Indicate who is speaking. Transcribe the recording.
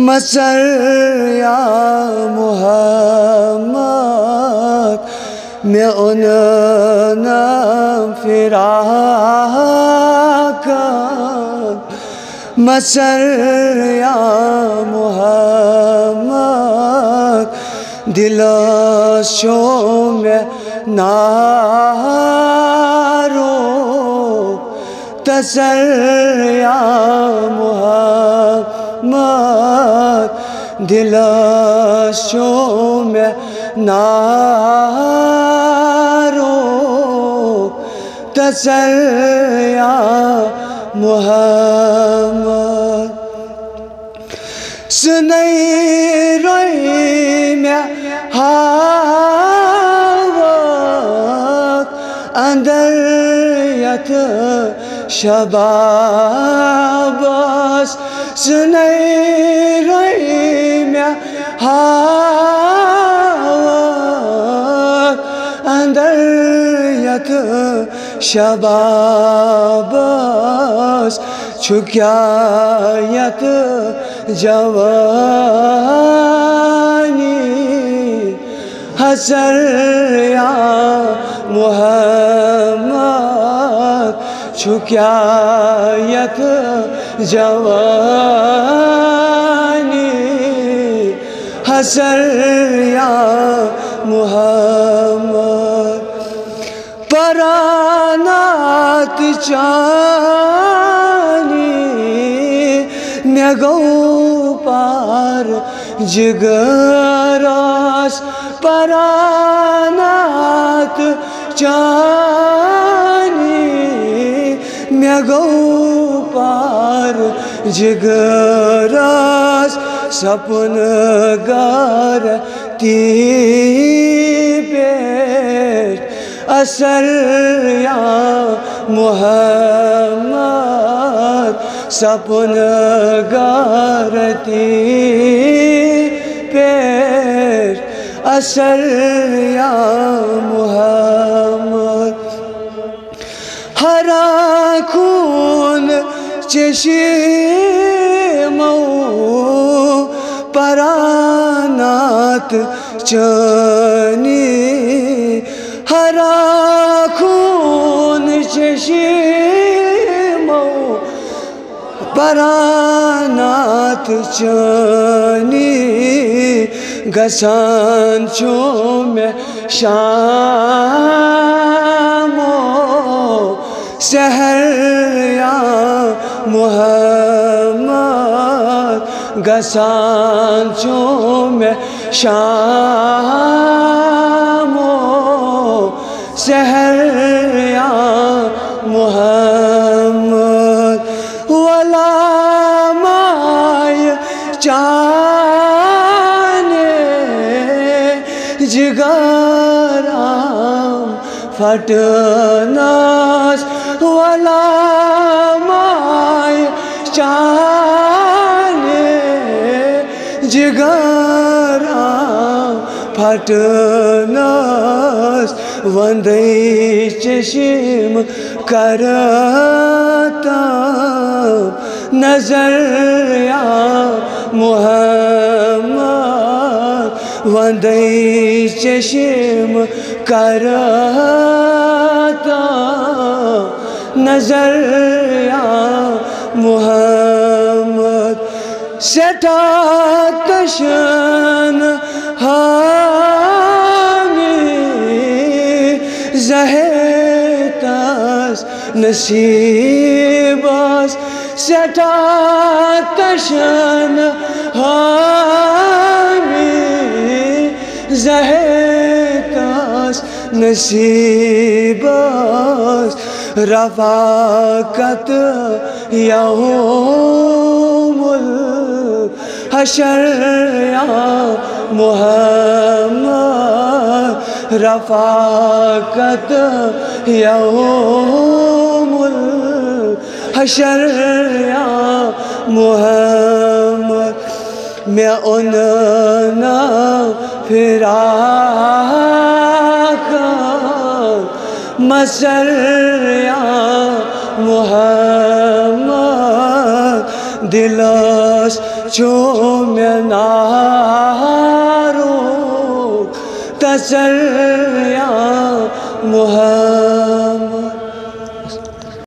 Speaker 1: مسر یا محمد میں اننا فراقاً مسر یا محمد دلشوں میں نارو تسر یا محمد دلشوں میں نارو تسر یا محمد سنئی روئی میں ہاوت اندر یت شبابس سنئی روئی میں ہاوت اندر یت شبابس چھکیت جوانی حسر یا محمد چھکیت جوانی حسر یا محمد پرانات چانی میں گو پار جگراس پرانات چانی میں گو پار جگراس سپن گارتی پیٹ اثر یا محمد سپن گارتی پیٹ اثر یا محمد ہرا خون چشمو پرانات چانی ہرا خون چشمو پرانات چانی گسان چوں میں شامو سحر یا محمد گسان چوں میں شامو سحر یا محمد ولا مائے چانے جگرام پھٹناس ولا مائے چانے جگرام پھٹناس وندی چشم کرتا نظر یا محمد وندی چشم کرتا نظر یا محمد سٹا تشن زہیتاس نصیباس سٹا تشن حامی زہیتاس نصیباس رفاقت یوم الحشر یا محمد رفاقت یوم الحشر یا محمد میں اننا فراقاً مسر یا محمد دلش چوم نارو تسر یا محمد